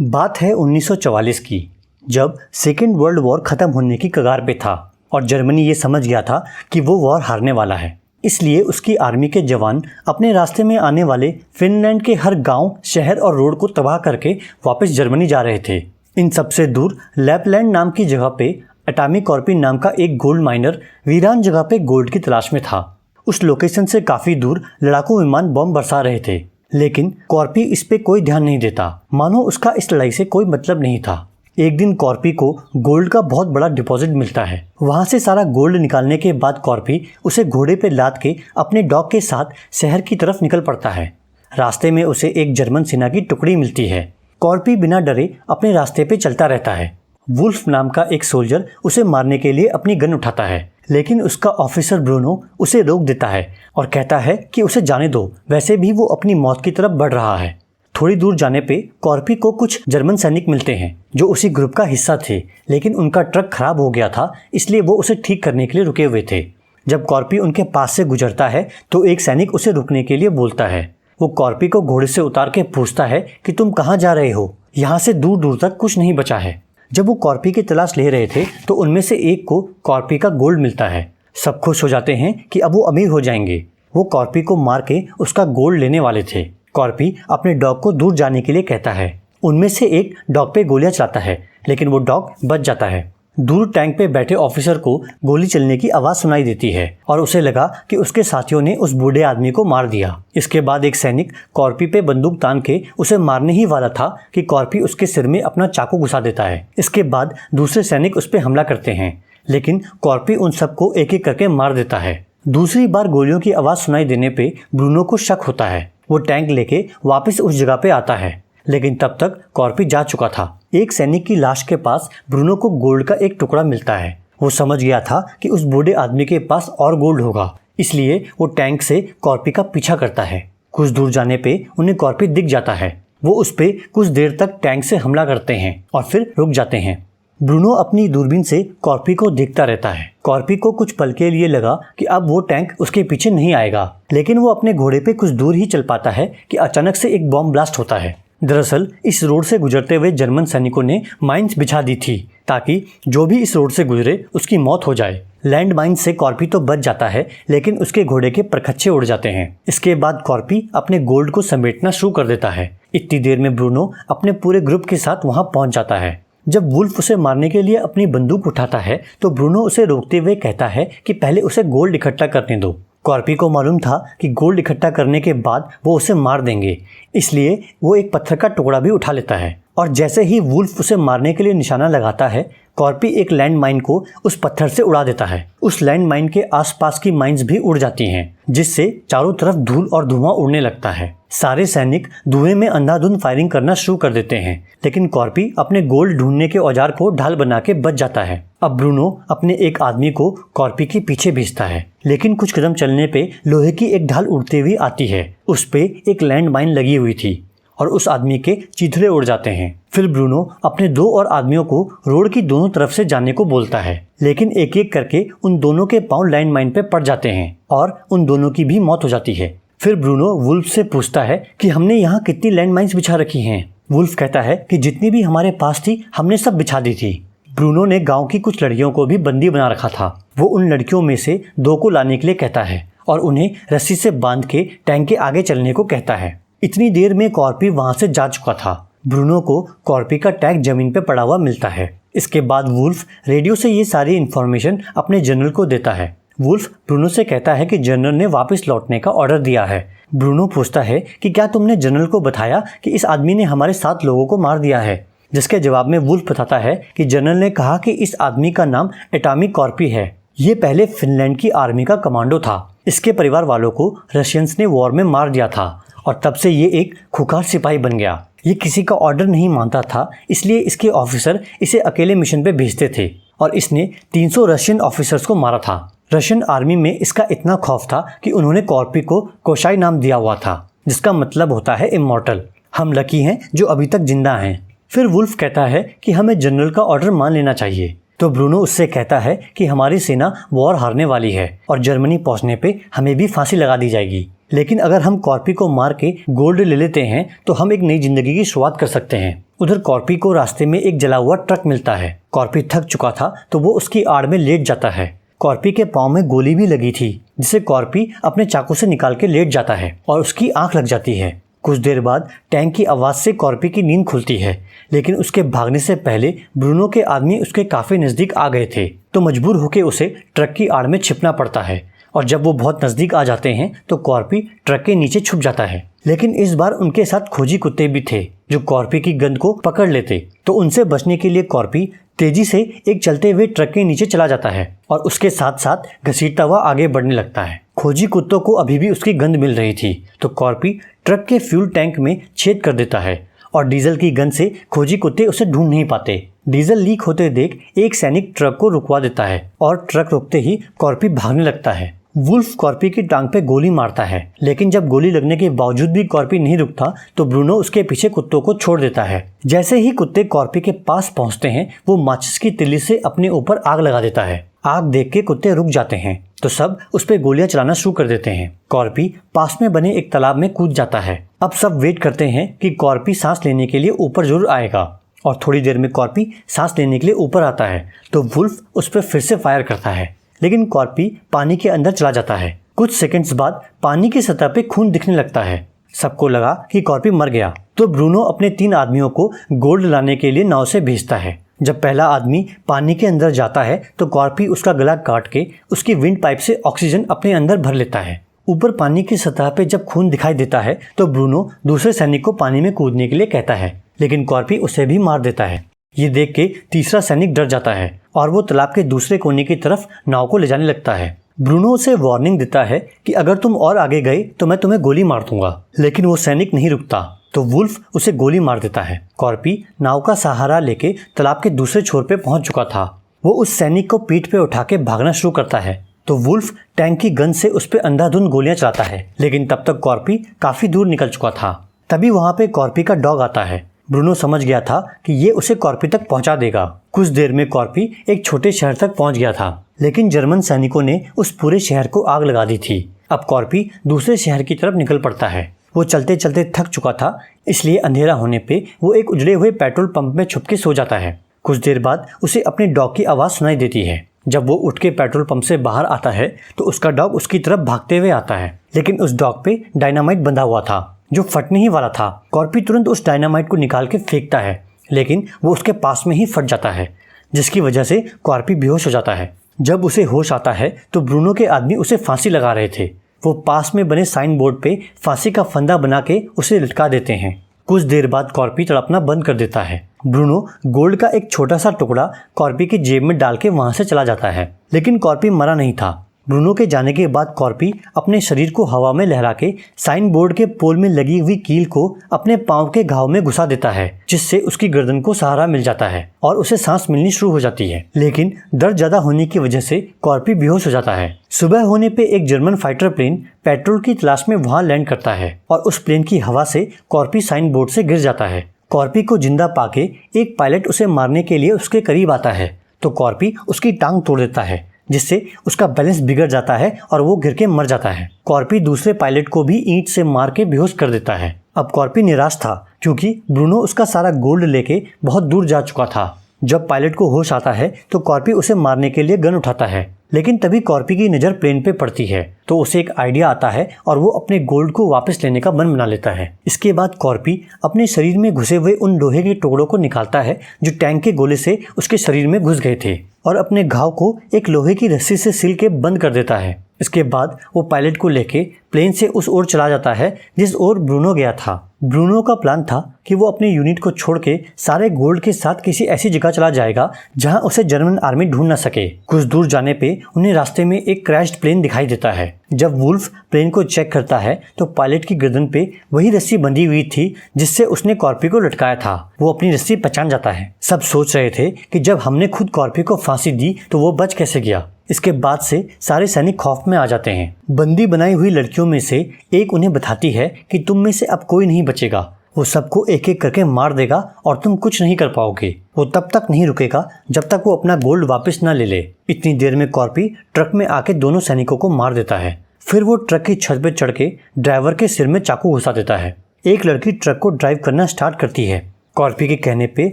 बात है 1944 की, जब सेकेंड वर्ल्ड वॉर ख़त्म होने की कगार पे था और जर्मनी ये समझ गया था कि वो वॉर हारने वाला है। इसलिए उसकी आर्मी के जवान अपने रास्ते में आने वाले फिनलैंड के हर गांव, शहर और रोड को तबाह करके वापस जर्मनी जा रहे थे। इन सबसे दूर लैपलैंड नाम की जगह पे एटॉमिक कॉर्पी नाम का एक गोल्ड माइनर वीरान जगह पे गोल्ड की तलाश में था। उस लोकेशन से काफ़ी दूर लड़ाकू विमान बम बरसा रहे थे, लेकिन कॉर्पी इस पे कोई ध्यान नहीं देता, मानो उसका इस लड़ाई से कोई मतलब नहीं था। एक दिन कॉर्पी को गोल्ड का बहुत बड़ा डिपॉजिट मिलता है। वहाँ से सारा गोल्ड निकालने के बाद कॉर्पी उसे घोड़े पे लाद के अपने डॉग के साथ शहर की तरफ निकल पड़ता है। रास्ते में उसे एक जर्मन सेना की टुकड़ी मिलती है। कॉर्पी बिना डरे अपने रास्ते पे चलता रहता है। वुल्फ नाम का एक सोल्जर उसे मारने के लिए अपनी गन उठाता है, लेकिन उसका ऑफिसर ब्रूनो उसे रोक देता है और कहता है कि उसे जाने दो, वैसे भी वो अपनी मौत की तरफ बढ़ रहा है। थोड़ी दूर जाने पे कॉर्पी को कुछ जर्मन सैनिक मिलते हैं जो उसी ग्रुप का हिस्सा थे, लेकिन उनका ट्रक खराब हो गया था, इसलिए वो उसे ठीक करने के लिए रुके हुए थे। जब कॉर्पी उनके पास से गुजरता है तो एक सैनिक उसे रुकने के लिए बोलता है। वो कॉर्पी को घोड़े से उतार के पूछता है कि तुम कहाँ जा रहे हो, यहाँ से दूर दूर तक कुछ नहीं बचा है। जब वो कॉर्पी की तलाश ले रहे थे तो उनमें से एक को कॉर्पी का गोल्ड मिलता है। सब खुश हो जाते हैं कि अब वो अमीर हो जाएंगे। वो कॉर्पी को मार के उसका गोल्ड लेने वाले थे। कॉर्पी अपने डॉग को दूर जाने के लिए कहता है। उनमें से एक डॉग पे गोलियां चलाता है, लेकिन वो डॉग बच जाता है। दूर टैंक पे बैठे ऑफिसर को गोली चलने की आवाज़ सुनाई देती है और उसे लगा कि उसके साथियों ने उस बूढ़े आदमी को मार दिया। इसके बाद एक सैनिक कॉर्पी पे बंदूक तान के उसे मारने ही वाला था कि कॉर्पी उसके सिर में अपना चाकू घुसा देता है। इसके बाद दूसरे सैनिक उस पर हमला करते हैं, लेकिन कॉर्पी उन सबको एक एक करके मार देता है। दूसरी बार गोलियों की आवाज़ सुनाई देने पे ब्रूनो को शक होता है। वो टैंक लेके वापस उस जगह पे आता है, लेकिन तब तक कॉर्पी जा चुका था। एक सैनिक की लाश के पास ब्रूनो को गोल्ड का एक टुकड़ा मिलता है। वो समझ गया था कि उस बूढ़े आदमी के पास और गोल्ड होगा, इसलिए वो टैंक से कॉर्पी का पीछा करता है। कुछ दूर जाने पे उन्हें कॉर्पी दिख जाता है। वो उस पे कुछ देर तक टैंक से हमला करते हैं और फिर रुक जाते हैं। ब्रूनो अपनी दूरबीन से कॉर्पी को देखता रहता है। कॉर्पी को कुछ पल के लिए लगा कि अब वो टैंक उसके पीछे नहीं आएगा, लेकिन वो अपने घोड़े पे कुछ दूर ही चल पाता है कि अचानक से एक बॉम्ब ब्लास्ट होता है। दरअसल इस रोड से गुजरते हुए जर्मन सैनिकों ने माइंस बिछा दी थी ताकि जो भी इस रोड से गुजरे उसकी मौत हो जाए। लैंड माइन से कॉर्पी तो बच जाता है, लेकिन उसके घोड़े के परखच्चे उड़ जाते हैं। इसके बाद कॉर्पी अपने गोल्ड को समेटना शुरू कर देता है। इतनी देर में ब्रूनो अपने पूरे ग्रुप के साथ वहां पहुंच जाता है। जब वुल्फ उसे मारने के लिए अपनी बंदूक उठाता है तो ब्रूनो उसे रोकते हुए कहता है कि पहले उसे गोल्ड इकट्ठा करने दो। कॉर्पी को मालूम था कि गोल्ड इकट्ठा करने के बाद वो उसे मार देंगे, इसलिए वो एक पत्थर का टुकड़ा भी उठा लेता है और जैसे ही वुल्फ उसे मारने के लिए निशाना लगाता है, कॉर्पी एक लैंड माइन को उस पत्थर से उड़ा देता है। उस लैंड माइन के आसपास की माइंस भी उड़ जाती हैं, जिससे चारों तरफ धूल और धुआं उड़ने लगता है। सारे सैनिक धुएं में अंधाधुंध फायरिंग करना शुरू कर देते हैं, लेकिन कॉर्पी अपने गोल्ड ढूंढने के औजार को ढाल बना के बच जाता है। अब ब्रूनो अपने एक आदमी को कॉर्पी के पीछे भेजता है, लेकिन कुछ कदम चलने पे लोहे की एक ढाल उड़ते हुए आती है। उस पे एक लैंड माइन लगी हुई थी और उस आदमी के चीथड़े उड़ जाते हैं। फिर ब्रूनो अपने दो और आदमियों को रोड की दोनों तरफ से जाने को बोलता है, लेकिन एक एक करके उन दोनों के पांव लैंड माइन पे पड़ जाते हैं और उन दोनों की भी मौत हो जाती है। फिर ब्रूनो वुल्फ से पूछता है कि हमने यहाँ कितनी लैंड माइन्स बिछा रखी हैं। वुल्फ कहता है कि जितनी भी हमारे पास थी हमने सब बिछा दी थी। ब्रूनो ने गांव की कुछ लड़कियों को भी बंदी बना रखा था। वो उन लड़कियों में से दो को लाने के लिए कहता है और उन्हें रस्सी से बांध के टैंक के आगे चलने को कहता है। इतनी देर में कॉर्पी वहां से जा चुका था। ब्रूनो को कॉर्पी का टैग जमीन पे पड़ा हुआ मिलता है। इसके बाद वुल्फ रेडियो से ये सारी इन्फॉर्मेशन अपने जनरल को देता है। वुल्फ ब्रूनो से कहता है कि जनरल ने वापस लौटने का ऑर्डर दिया है। ब्रूनो पूछता है कि क्या तुमने जनरल को बताया कि इस आदमी ने हमारे 7 लोगों को मार दिया है, जिसके जवाब में वुल्फ बताता है कि जनरल ने कहा कि इस आदमी का नाम एटॉमिक कॉर्पी है। ये पहले फिनलैंड की आर्मी का कमांडो था। इसके परिवार वालों को रशियंस ने वॉर में मार दिया था और तब से ये एक खुखार सिपाही बन गया। ये किसी का ऑर्डर नहीं मानता था, इसलिए इसके ऑफिसर इसे अकेले मिशन पे भेजते थे और इसने 300 रशियन ऑफिसर्स को मारा था। रशियन आर्मी में इसका इतना खौफ था कि उन्होंने कॉर्पी को कोशाई नाम दिया हुआ था, जिसका मतलब होता है इमॉर्टल। हम लकी हैं जो अभी तक जिंदा हैं। फिर वुल्फ कहता है कि हमें जनरल का ऑर्डर मान लेना चाहिए, तो ब्रूनो उससे कहता है कि हमारी सेना वॉर हारने वाली है और जर्मनी पहुंचने पे हमें भी फांसी लगा दी जाएगी। लेकिन अगर हम कॉर्पी को मार के गोल्ड ले लेते हैं तो हम एक नई जिंदगी की शुरुआत कर सकते हैं। उधर कॉर्पी को रास्ते में एक जला हुआ ट्रक मिलता है। कॉर्पी थक चुका था तो वो उसकी आड़ में लेट जाता है। कॉर्पी के पाँव में गोली भी लगी थी, जिसे कॉर्पी अपने चाकू से निकाल के लेट जाता है और उसकी आंख लग जाती है। कुछ देर बाद टैंक की आवाज़ से कॉर्पी की नींद खुलती है, लेकिन उसके भागने से पहले ब्रूनो के आदमी उसके काफ़ी नज़दीक आ गए थे, तो मजबूर होकर उसे ट्रक की आड़ में छिपना पड़ता है। और जब वो बहुत नज़दीक आ जाते हैं तो कॉर्पी ट्रक के नीचे छुप जाता है। लेकिन इस बार उनके साथ खोजी कुत्ते भी थे जो कॉर्पी की गंध को पकड़ लेते, तो उनसे बचने के लिए कॉर्पी तेजी से एक चलते हुए ट्रक के नीचे चला जाता है और उसके साथ साथ घसीटता हुआ आगे बढ़ने लगता है। खोजी कुत्तों को अभी भी उसकी गंध मिल रही थी, तो कॉर्पी ट्रक के फ्यूल टैंक में छेद कर देता है और डीजल की गंध से खोजी कुत्ते उसे ढूंढ नहीं पाते। डीजल लीक होते देख एक सैनिक ट्रक को रुकवा देता है और ट्रक रुकते ही कॉर्पी भागने लगता है। वुल्फ कॉर्पी की टांग पे गोली मारता है, लेकिन जब गोली लगने के बावजूद भी कॉर्पी नहीं रुकता तो ब्रूनो उसके पीछे कुत्तों को छोड़ देता है। जैसे ही कुत्ते कॉर्पी के पास पहुंचते हैं वो माचिस की तिल्ली से अपने ऊपर आग लगा देता है। आग देख के कुत्ते रुक जाते हैं तो सब उस पर गोलियां चलाना शुरू कर देते हैं। कॉर्पी पास में बने एक तालाब में कूद जाता है। अब सब वेट करते हैं कि कॉर्पी सांस लेने के लिए ऊपर जरूर आएगा, और थोड़ी देर में कॉर्पी सांस लेने के लिए ऊपर आता है तो वुल्फ उस पर फिर से फायर करता है, लेकिन कॉर्पी पानी के अंदर चला जाता है। कुछ सेकंड्स बाद पानी की सतह पे खून दिखने लगता है। सबको लगा कि कॉर्पी मर गया, तो ब्रूनो अपने 3 आदमियों को गोल्ड लाने के लिए नाव से भेजता है। जब पहला आदमी पानी के अंदर जाता है तो कॉर्पी उसका गला काट के उसकी विंड पाइप से ऑक्सीजन अपने अंदर भर लेता है। ऊपर पानी की सतह पे जब खून दिखाई देता है तो ब्रूनो दूसरे सैनिक को पानी में कूदने के लिए कहता है, लेकिन कॉर्पी उसे भी मार देता है। ये देख के तीसरा सैनिक डर जाता है और वो तालाब के दूसरे कोने की तरफ नाव को ले जाने लगता है। ब्रूनो उसे वार्निंग देता है कि अगर तुम और आगे गए तो मैं तुम्हें गोली मार दूंगा, लेकिन वो सैनिक नहीं रुकता, तो वुल्फ उसे गोली मार देता है। कॉर्पी नाव का सहारा लेके तालाब के दूसरे छोर पे पहुंच चुका था। वो उस सैनिक को पीठ पे उठा के भागना शुरू करता है, तो वुल्फ टैंक की गन से उस पे अंधाधुंध गोलियां चलाता है, लेकिन तब तक कॉर्पी काफी दूर निकल चुका था। तभी वहां पे कॉर्पी का डॉग आता है। ब्रूनो समझ गया था कि ये उसे कॉर्पी तक पहुंचा देगा। कुछ देर में कॉर्पी एक छोटे शहर तक पहुंच गया था, लेकिन जर्मन सैनिकों ने उस पूरे शहर को आग लगा दी थी। अब कॉर्पी दूसरे शहर की तरफ निकल पड़ता है। वो चलते चलते थक चुका था, इसलिए अंधेरा होने पे वो एक उजड़े हुए पेट्रोल पंप में छुप के सो जाता है। कुछ देर बाद उसे अपने डॉग की आवाज़ सुनाई देती है। जब वो उठ के पेट्रोल पंप से बाहर आता है तो उसका डॉग उसकी तरफ भागते हुए आता है, लेकिन उस डॉग पे डायनामाइट बंधा हुआ था जो फटने ही वाला था। कॉर्पी तुरंत उस डायनामाइट को निकाल के फेंकता है, लेकिन वो उसके पास में ही फट जाता है, जिसकी वजह से कॉर्पी बेहोश हो जाता है। जब उसे होश आता है तो ब्रूनो के आदमी उसे फांसी लगा रहे थे। वो पास में बने साइन बोर्ड पे फांसी का फंदा बना के उसे लटका देते हैं। कुछ देर बाद कॉर्पी तड़पना बंद कर देता है। ब्रूनो गोल्ड का एक छोटा सा टुकड़ा कॉर्पी की जेब में डाल के वहां से चला जाता है, लेकिन कॉर्पी मरा नहीं था। ब्रूनो के जाने के बाद कॉर्पी अपने शरीर को हवा में लहरा के साइन बोर्ड के पोल में लगी हुई कील को अपने पांव के घाव में घुसा देता है, जिससे उसकी गर्दन को सहारा मिल जाता है और उसे सांस मिलनी शुरू हो जाती है। लेकिन दर्द ज्यादा होने की वजह से कॉर्पी बेहोश हो जाता है। सुबह होने पे एक जर्मन फाइटर प्लेन पेट्रोल की तलाश में वहां लैंड करता है और उस प्लेन की हवा से कॉर्पी साइन बोर्ड से गिर जाता है। कॉर्पी को जिंदा पाके एक पायलट उसे मारने के लिए उसके करीब आता है, तो कॉर्पी उसकी टांग तोड़ देता है, जिससे उसका बैलेंस बिगड़ जाता है और वो गिर के मर जाता है। कॉर्पी दूसरे पायलट को भी ईंट से मार के बेहोश कर देता है। अब कॉर्पी निराश था क्योंकि ब्रूनो उसका सारा गोल्ड लेके बहुत दूर जा चुका था। जब पायलट को होश आता है तो कॉर्पी उसे मारने के लिए गन उठाता है, लेकिन तभी कॉर्पी की नज़र प्लेन पे पड़ती है, तो उसे एक आइडिया आता है और वो अपने गोल्ड को वापस लेने का मन बना लेता है। इसके बाद कॉर्पी अपने शरीर में घुसे हुए उन लोहे के टुकड़ों को निकालता है जो टैंक के गोले से उसके शरीर में घुस गए थे, और अपने घाव को एक लोहे की रस्सी से सिल के बंद कर देता है। इसके बाद वो पायलट को लेके प्लेन से उस ओर चला जाता है जिस ओर ब्रूनो गया था। ब्रूनो का प्लान था कि वो अपने यूनिट को छोड़ के सारे गोल्ड के साथ किसी ऐसी जगह चला जाएगा जहां उसे जर्मन आर्मी ढूंढ न सके। कुछ दूर जाने पे उन्हें रास्ते में एक क्रैश्ड प्लेन दिखाई देता है। जब वुल्फ प्लेन को चेक करता है तो पायलट की गर्दन पे वही रस्सी बंधी हुई थी जिससे उसने कॉर्पी को लटकाया था। वो अपनी रस्सी पहचान जाता है। सब सोच रहे थे कि जब हमने खुद कॉर्पी को फांसी दी तो वो बच कैसे गया। इसके बाद से सारे सैनिक खौफ में आ जाते हैं। बंदी बनाई हुई लड़कियों में से एक उन्हें बताती है कि तुम में से अब कोई नहीं बचेगा, वो सबको एक एक करके मार देगा और तुम कुछ नहीं कर पाओगे। वो तब तक नहीं रुकेगा जब तक वो अपना गोल्ड वापस न ले ले। इतनी देर में कॉर्पी ट्रक में आके दोनों सैनिकों को मार देता है। फिर वो ट्रक की छत पे चढ़ के ड्राइवर के सिर में चाकू घुसा देता है। एक लड़की ट्रक को ड्राइव करना स्टार्ट करती है, कॉर्पी के कहने पे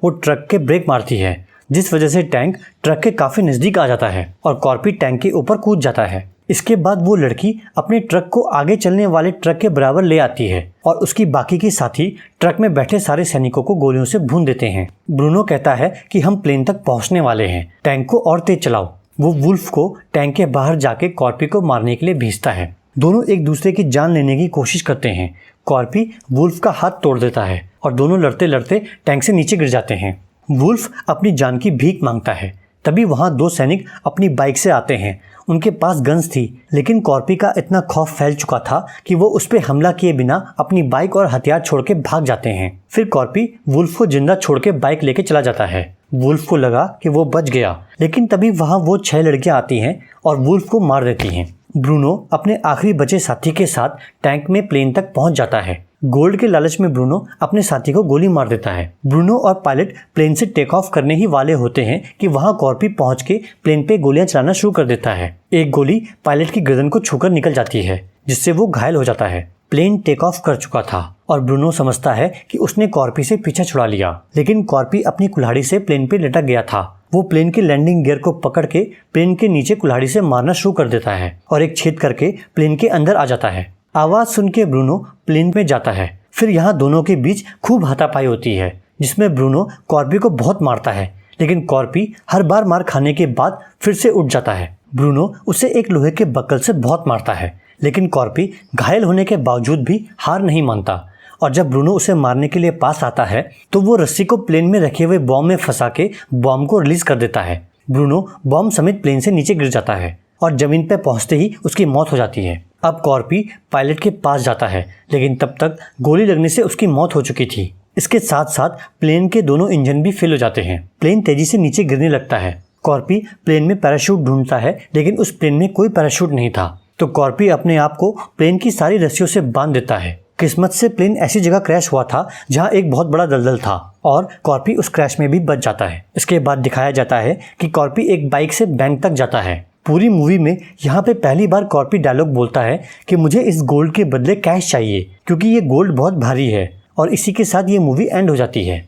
वो ट्रक के ब्रेक मारती है, जिस वजह से टैंक ट्रक के काफी नजदीक आ जाता है और कॉर्पी टैंक के ऊपर कूद जाता है। इसके बाद वो लड़की अपने ट्रक को आगे चलने वाले ट्रक के बराबर ले आती है और उसकी बाकी के साथी ट्रक में बैठे सारे सैनिकों को गोलियों से भून देते हैं। ब्रूनो कहता है कि हम प्लेन तक पहुंचने वाले हैं, टैंक को और तेज चलाओ। वो वुल्फ को टैंक के बाहर जाके कॉर्पी को मारने के लिए भेजता है। दोनों एक दूसरे की जान लेने की कोशिश करते हैं। कॉर्पी वुल्फ का हाथ तोड़ देता है और दोनों लड़ते लड़ते टैंक से नीचे गिर जाते हैं। वुल्फ अपनी जान की भीख मांगता है। तभी वहाँ 2 सैनिक अपनी बाइक से आते हैं। उनके पास गन्स थी, लेकिन कॉर्पी का इतना खौफ फैल चुका था कि वो उस पर हमला किए बिना अपनी बाइक और हथियार छोड़ के भाग जाते हैं। फिर कॉर्पी वुल्फ को जिंदा छोड़ के बाइक लेके चला जाता है। वुल्फ को लगा कि वो बच गया, लेकिन तभी वहाँ वो 6 लड़कियां आती हैं और वुल्फ को मार देती हैं। ब्रूनो अपने आखिरी बचे साथी के साथ टैंक में प्लेन तक पहुंच जाता है। गोल्ड के लालच में ब्रूनो अपने साथी को गोली मार देता है। ब्रूनो और पायलट प्लेन से टेक ऑफ करने ही वाले होते हैं कि वहां कॉर्पी पहुंच के प्लेन पे गोलियां चलाना शुरू कर देता है। एक गोली पायलट की गर्दन को छूकर निकल जाती है, जिससे वो घायल हो जाता है। प्लेन टेक ऑफ कर चुका था और ब्रूनो समझता है कि उसने कॉर्पी से पीछा छुड़ा लिया, लेकिन कॉर्पी अपनी कुल्हाड़ी से प्लेन पे लटक गया था। वो प्लेन के लैंडिंग गियर को पकड़ के प्लेन के नीचे कुल्हाड़ी से मारना शुरू कर देता है और एक छेद करके प्लेन के अंदर आ जाता है। आवाज सुन के ब्रूनो प्लेन में जाता है। फिर यहाँ दोनों के बीच खूब हाथापाई होती है, जिसमें ब्रूनो कॉर्पी को बहुत मारता है, लेकिन कॉर्पी हर बार मार खाने के बाद फिर से उठ जाता है। ब्रूनो उसे एक लोहे के बक्कल से बहुत मारता है, लेकिन कॉर्पी घायल होने के बावजूद भी हार नहीं मानता और जब ब्रूनो उसे मारने के लिए पास आता है तो वो रस्सी को प्लेन में रखे हुए बॉम्ब में फंसा के बॉम्ब को रिलीज कर देता है। ब्रूनो बॉम्ब समेत प्लेन से नीचे गिर जाता है और जमीन पर पहुंचते ही उसकी मौत हो जाती है। अब कॉर्पी पायलट के पास जाता है, लेकिन तब तक गोली लगने से उसकी मौत हो चुकी थी। इसके साथ साथ प्लेन के दोनों इंजन भी फेल हो जाते हैं। प्लेन तेजी से नीचे गिरने लगता है। कॉर्पी प्लेन में पैराशूट ढूंढता है, लेकिन उस प्लेन में कोई पैराशूट नहीं था, तो कॉर्पी अपने आप को प्लेन की सारी रस्सियों से बांध देता है। किस्मत से प्लेन ऐसी जगह क्रैश हुआ था जहां एक बहुत बड़ा दलदल था और कॉर्पी उस क्रैश में भी बच जाता है। इसके बाद दिखाया जाता है कि कॉर्पी एक बाइक से बैंक तक जाता है। पूरी मूवी में यहाँ पे पहली बार कॉर्पी डायलॉग बोलता है कि मुझे इस गोल्ड के बदले कैश चाहिए, क्योंकि ये गोल्ड बहुत भारी है, और इसी के साथ ये मूवी एंड हो जाती है।